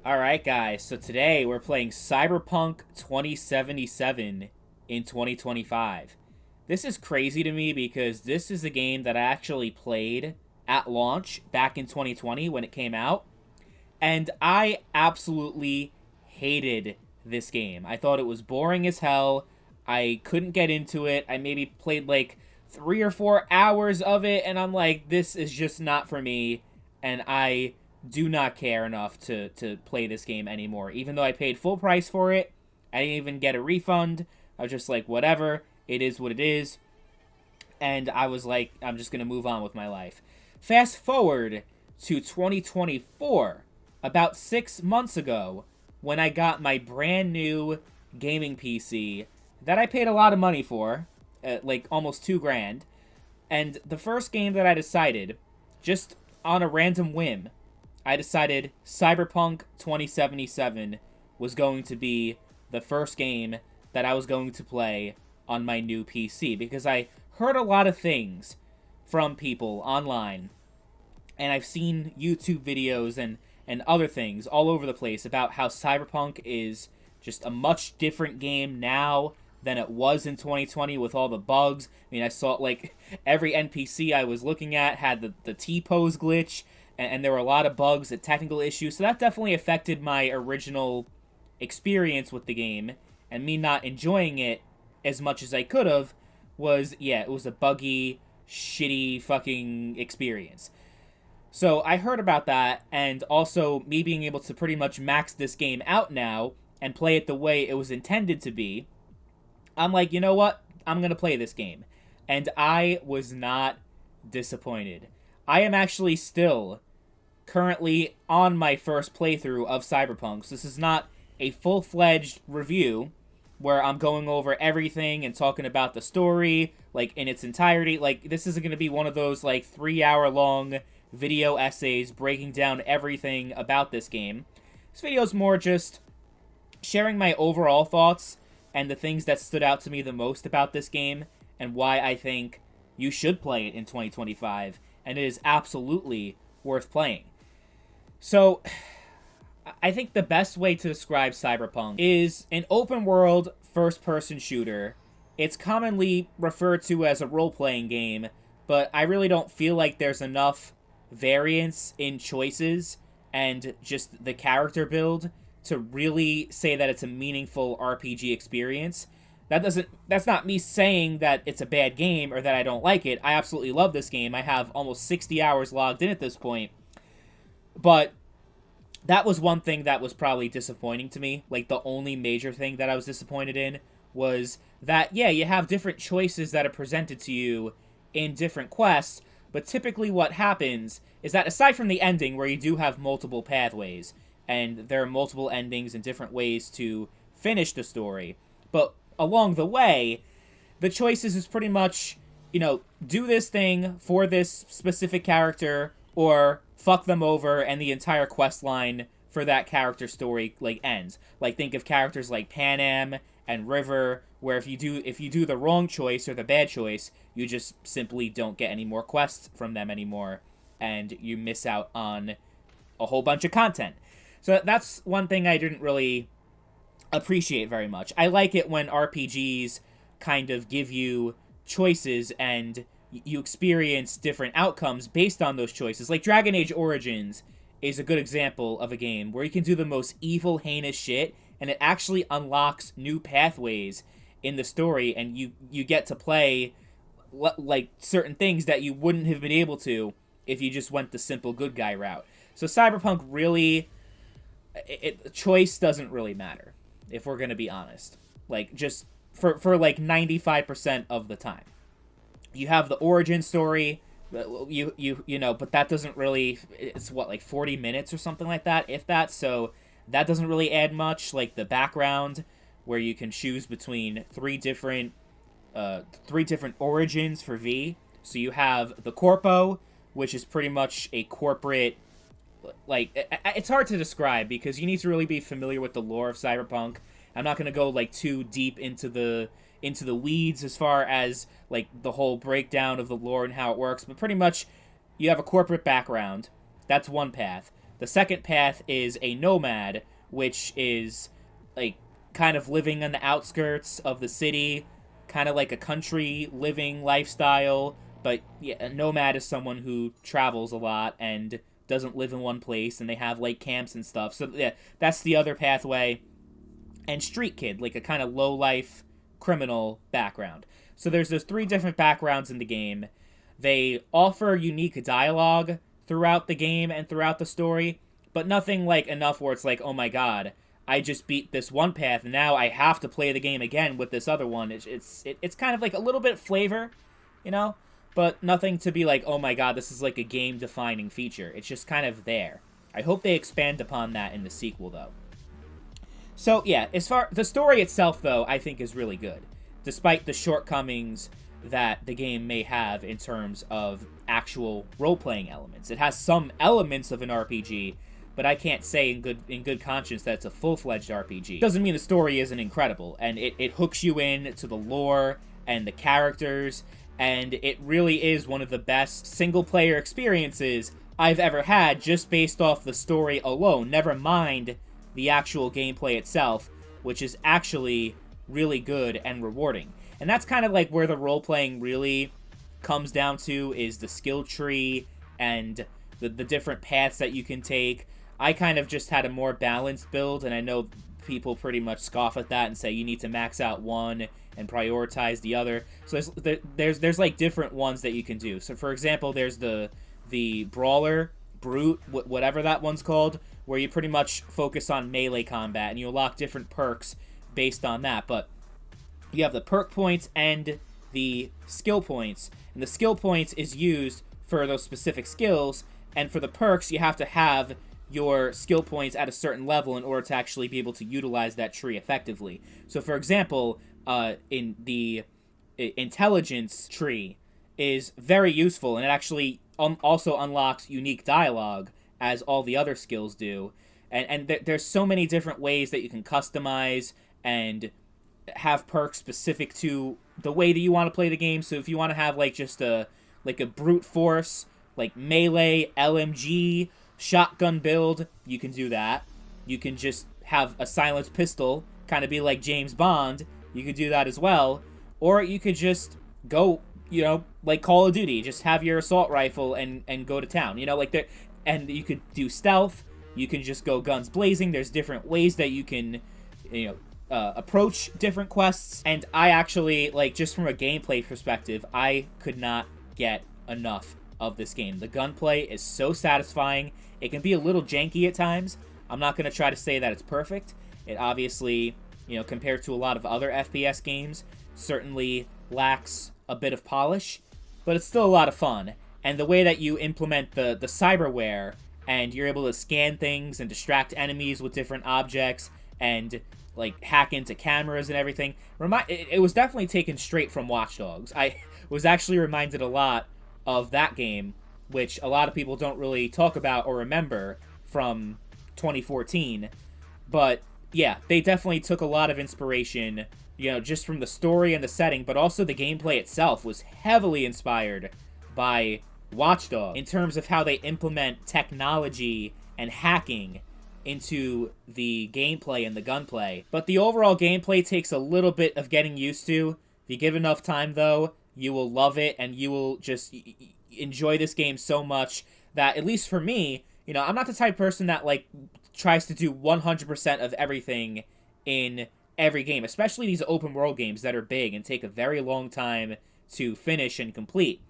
Alright, guys, so today we're playing Cyberpunk 2077 in 2025. This is crazy to me because this is a game that I actually played at launch back in 2020 when it came out, and I absolutely hated this game. I thought it was boring as hell. I couldn't get into it. I maybe played like 3 or 4 hours of it, and I'm like, this is just not for me, and I do not care enough to play this game anymore. Even though I paid full price for it, I didn't even get a refund. I was just like, whatever, it is what it is. And I was like, I'm just going to move on with my life. Fast forward to 2024, about 6 months ago, when I got my brand new gaming PC that I paid a lot of money for, like almost 2 grand. And the first game that I decided, just on a random whim, I decided Cyberpunk 2077 was going to be the first game that I was going to play on my new PC because I heard a lot of things from people online, and I've seen YouTube videos and other things all over the place about how Cyberpunk is just a much different game now than it was in 2020 with all the bugs. I mean, I saw like every NPC I was looking at had the T-pose glitch, and there were a lot of bugs and technical issues, so that definitely affected my original experience with the game, and me not enjoying it as much as I could have was, yeah, it was a buggy, shitty fucking experience. So I heard about that, and also me being able to pretty much max this game out now and play it the way it was intended to be. I'm like, you know what? I'm going to play this game. And I was not disappointed. I am actually still currently on my first playthrough of Cyberpunk. So this is not a full-fledged review where I'm going over everything and talking about the story, like, in its entirety. Like, this isn't going to be one of those, like, 3-hour-long video essays breaking down everything about this game. This video is more just sharing my overall thoughts and the things that stood out to me the most about this game and why I think you should play it in 2025, and it is absolutely worth playing. So, I think the best way to describe Cyberpunk is an open-world, first-person shooter. It's commonly referred to as a role-playing game, but I really don't feel like there's enough variance in choices and just the character build to really say that it's a meaningful RPG experience. That's not me saying that it's a bad game or that I don't like it. I absolutely love this game. I have almost 60 hours logged in at this point. But that was one thing that was probably disappointing to me. Like, the only major thing that I was disappointed in was that, yeah, you have different choices that are presented to you in different quests, but typically what happens is that aside from the ending, where you do have multiple pathways, and there are multiple endings and different ways to finish the story, but along the way, the choices is pretty much, do this thing for this specific character, or fuck them over, and the entire quest line for that character story, like, ends. Like, think of characters like Panam and River, where if you do the wrong choice or the bad choice, you just simply don't get any more quests from them anymore, and you miss out on a whole bunch of content. So that's one thing I didn't really appreciate very much. I like it when RPGs kind of give you choices and you experience different outcomes based on those choices. Like Dragon Age Origins is a good example of a game where you can do the most evil, heinous shit, and it actually unlocks new pathways in the story, and you get to play like certain things that you wouldn't have been able to if you just went the simple good guy route. So Cyberpunk really, choice doesn't really matter, if we're gonna be honest. Like, just for like 95% of the time. You have the origin story, but that doesn't really, it's what, like 40 minutes or something like that, if that, so that doesn't really add much. Like the background, where you can choose between three different origins for V. So you have the Corpo, which is pretty much a corporate, like, it's hard to describe because you need to really be familiar with the lore of Cyberpunk. I'm not going to go like too deep into the weeds as far as like the whole breakdown of the lore and how it works, but pretty much you have a corporate background. That's one path. The second path is a nomad, which is like kind of living on the outskirts of the city, kind of like a country living lifestyle. But yeah, a nomad is someone who travels a lot and doesn't live in one place, and they have like camps and stuff. So yeah, that's the other pathway. And street kid, like a kind of low life criminal background. So there's those three different backgrounds in the game. They offer unique dialogue throughout the game and throughout the story, but nothing like enough where it's like, oh my god, I just beat this one path and now I have to play the game again with this other one. It's kind of like a little bit of flavor, you know, but nothing to be like, oh my god, this is like a game defining feature. It's just kind of there. I hope they expand upon that in the sequel though. So yeah, as far the story itself though, I think is really good, despite the shortcomings that the game may have in terms of actual role-playing elements. It has some elements of an RPG, but I can't say in good conscience that it's a full-fledged RPG. Doesn't mean the story isn't incredible, and it hooks you in to the lore and the characters, and it really is one of the best single-player experiences I've ever had just based off the story alone, never mind the actual gameplay itself, which is actually really good and rewarding. And that's kind of like where the role-playing really comes down to, is the skill tree and the different paths that you can take. I kind of just had a more balanced build, and I know people pretty much scoff at that and say you need to max out one and prioritize the other. So there's like different ones that you can do. So for example, there's the Brawler, Brute, whatever that one's called, where you pretty much focus on melee combat, and you unlock different perks based on that. But you have the perk points and the skill points, and the skill points is used for those specific skills, and for the perks, you have to have your skill points at a certain level in order to actually be able to utilize that tree effectively. So for example, in the intelligence tree is very useful, and it actually also unlocks unique dialogue, as all the other skills do. And there's so many different ways that you can customize and have perks specific to the way that you want to play the game. So if you want to have like just a brute force, like melee, LMG, shotgun build, you can do that. You can just have a silenced pistol, kind of be like James Bond. You could do that as well. Or you could just go, you know, like Call of Duty, just have your assault rifle and go to town. You know, like there, and you could do stealth. You can just go guns blazing. There's different ways that you can, you know, approach different quests. And I actually, like, just from a gameplay perspective, I could not get enough of this game. The gunplay is so satisfying. It can be a little janky at times. I'm not going to try to say that it's perfect. It obviously, you know, compared to a lot of other FPS games, certainly lacks a bit of polish, but it's still a lot of fun. And the way that you implement the cyberware, and you're able to scan things and distract enemies with different objects, and like hack into cameras and everything, it was definitely taken straight from Watch Dogs. I was actually reminded a lot of that game, which a lot of people don't really talk about or remember from 2014. But yeah, they definitely took a lot of inspiration, you know, just from the story and the setting, but also the gameplay itself was heavily inspired by Watch Dogs in terms of how they implement technology and hacking into the gameplay and the gunplay. But the overall gameplay takes a little bit of getting used to. If you give enough time, though, you will love it, and you will just enjoy this game so much that, at least for me, you know, I'm not the type of person that, like, tries to do 100% of everything in every game, especially these open world games that are big and take a very long time to finish and complete.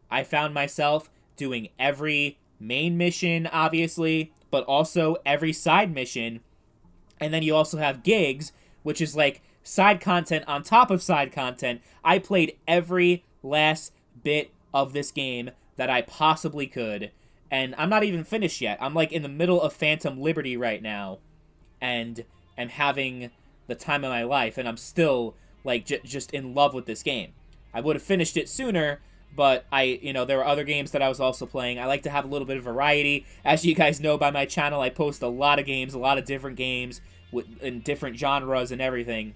I found myself doing every main mission, obviously, but also every side mission. And then you also have gigs, which is like side content on top of side content. I played every last bit of this game that I possibly could, and I'm not even finished yet. I'm like in the middle of Phantom Liberty right now, and am having the time of my life, and I'm still like just in love with this game. I would have finished it sooner, but there were other games that I was also playing. I like to have a little bit of variety. As you guys know by my channel, I post a lot of games, a lot of different games in different genres and everything.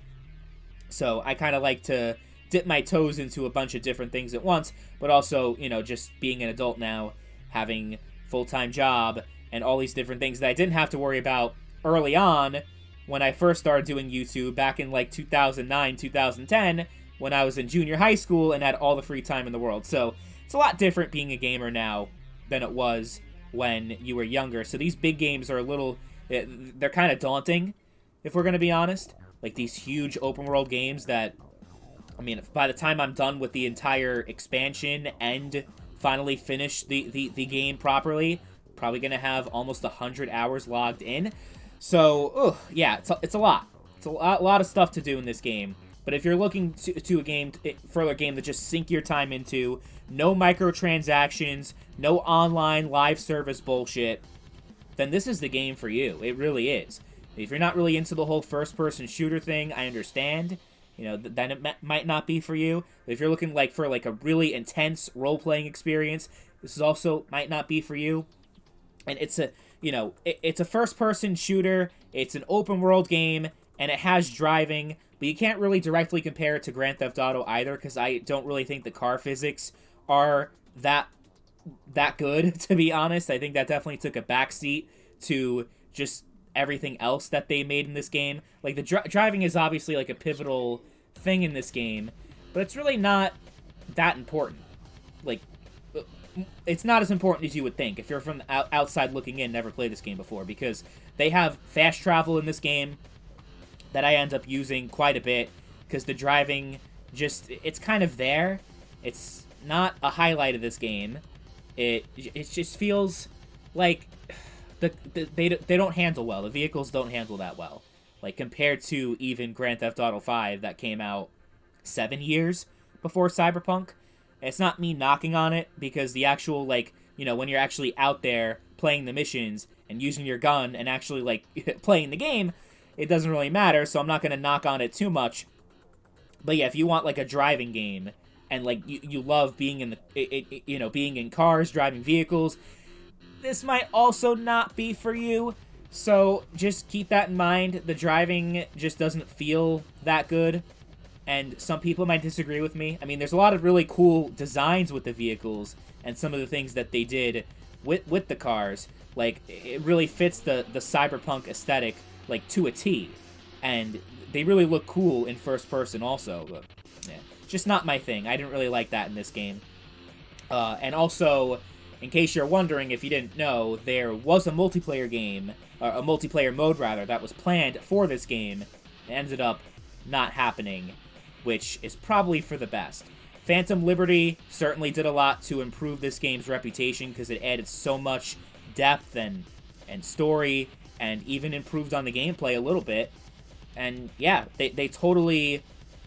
So I kind of like to dip my toes into a bunch of different things at once, but also, you know, just being an adult now, having full-time job, and all these different things that I didn't have to worry about early on when I first started doing YouTube back in like 2009, 2010, when I was in junior high school and had all the free time in the world. So it's a lot different being a gamer now than it was when you were younger. So these big games are a little, they're kind of daunting, if we're going to be honest. Like these huge open world games that, I mean, by the time I'm done with the entire expansion and finally finish the game properly, probably going to have almost 100 hours logged in. So, yeah, it's a lot. It's a lot of stuff to do in this game. But if you're looking to a game, for a game to just sink your time into, no microtransactions, no online live service bullshit, then this is the game for you. It really is. If you're not really into the whole first-person shooter thing, I understand. You know, then it might not be for you. But if you're looking for a really intense role-playing experience, this is also might not be for you. And it's a, it's a first-person shooter, it's an open-world game, and it has driving, but you can't really directly compare it to Grand Theft Auto either, because I don't really think the car physics are that good, to be honest. I think that definitely took a backseat to just everything else that they made in this game. Like, the driving is obviously, like, a pivotal thing in this game, but it's really not that important. Like, it's not as important as you would think if you're from the outside looking in, never played this game before, because they have fast travel in this game that I end up using quite a bit, because the driving it's kind of there. It's not a highlight of this game. It just feels like they don't handle well. The vehicles don't handle that well, like compared to even Grand Theft Auto 5 that came out 7 years before Cyberpunk. It's not me knocking on it, because the actual, when you're actually out there playing the missions and using your gun and actually, playing the game, it doesn't really matter, so I'm not going to knock on it too much. But yeah, if you want, a driving game, and, you love being in being in cars, driving vehicles, this might also not be for you. So just keep that in mind. The driving just doesn't feel that good. And some people might disagree with me. I mean, there's a lot of really cool designs with the vehicles and some of the things that they did with the cars. Like, it really fits the cyberpunk aesthetic, to a T. And they really look cool in first person also. But, yeah, just not my thing. I didn't really like that in this game. And also, in case you're wondering, if you didn't know, there was a multiplayer game, or a multiplayer mode, rather, that was planned for this game. It ended up not happening, which is probably for the best. Phantom Liberty certainly did a lot to improve this game's reputation, because it added so much depth and story, and even improved on the gameplay a little bit. And yeah, they totally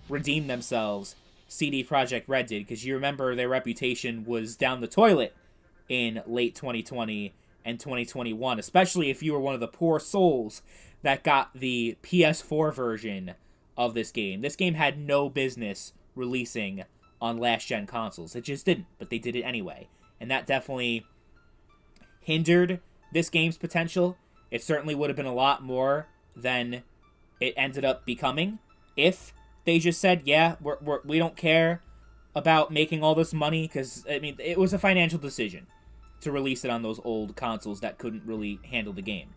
redeemed themselves, CD Projekt Red did, because you remember their reputation was down the toilet in late 2020 and 2021, especially if you were one of the poor souls that got the PS4 version of this game. This game had no business releasing on last-gen consoles. It just didn't, but they did it anyway. And that definitely hindered this game's potential. It certainly would have been a lot more than it ended up becoming if they just said, yeah, we don't care about making all this money, because, I mean, it was a financial decision to release it on those old consoles that couldn't really handle the game.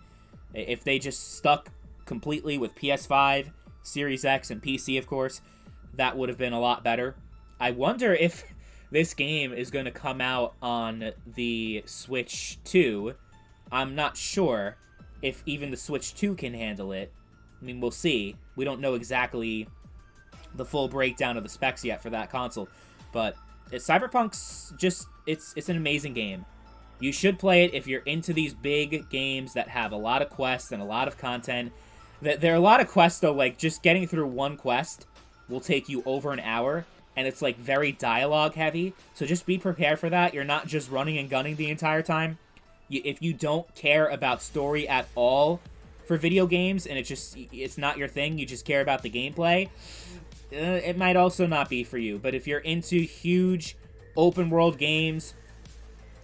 If they just stuck completely with PS5, Series X, and PC, of course, that would have been a lot better. I wonder if this game is going to come out on the Switch 2. I'm not sure if even the Switch 2 can handle it. I mean, we'll see. We don't know exactly the full breakdown of the specs yet for that console. But Cyberpunk's just, it's an amazing game. You should play it if you're into these big games that have a lot of quests and a lot of content. There are a lot of quests, though, just getting through one quest will take you over an hour, and it's, very dialogue-heavy, so just be prepared for that. You're not just running and gunning the entire time. If you don't care about story at all for video games, and it's not your thing, you just care about the gameplay, it might also not be for you. But if you're into huge open-world games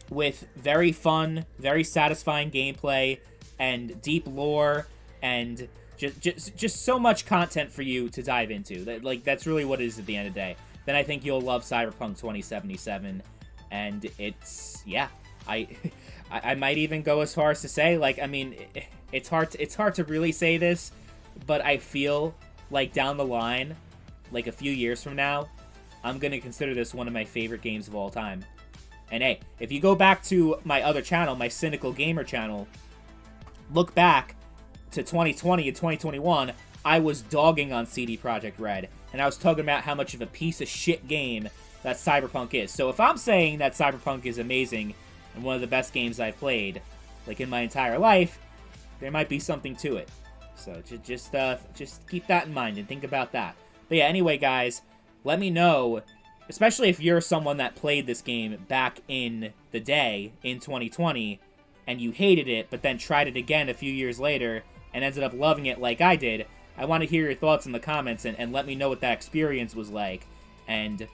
with very fun, very satisfying gameplay, and deep lore, and just so much content for you to dive into. That's really what it is at the end of the day. Then I think you'll love Cyberpunk 2077. And it's, yeah, I might even go as far as to say, like, I mean, it's hard to really say this, but I feel like down the line, like a few years from now, I'm gonna consider this one of my favorite games of all time. And hey, if you go back to my other channel, my Cynical Gamer channel, look back to 2020 and 2021, I was dogging on CD Projekt Red, and I was talking about how much of a piece of shit game that Cyberpunk is. So if I'm saying that Cyberpunk is amazing and one of the best games I've played, like, in my entire life, there might be something to it. So just keep that in mind and think about that. But yeah, anyway, guys, let me know, especially if you're someone that played this game back in the day, in 2020, and you hated it, but then tried it again a few years later and ended up loving it like I did. I want to hear your thoughts in the comments and let me know what that experience was like. And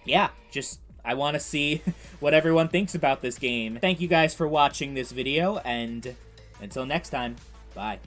yeah, just, I want to see what everyone thinks about this game. Thank you guys for watching this video, and until next time, bye.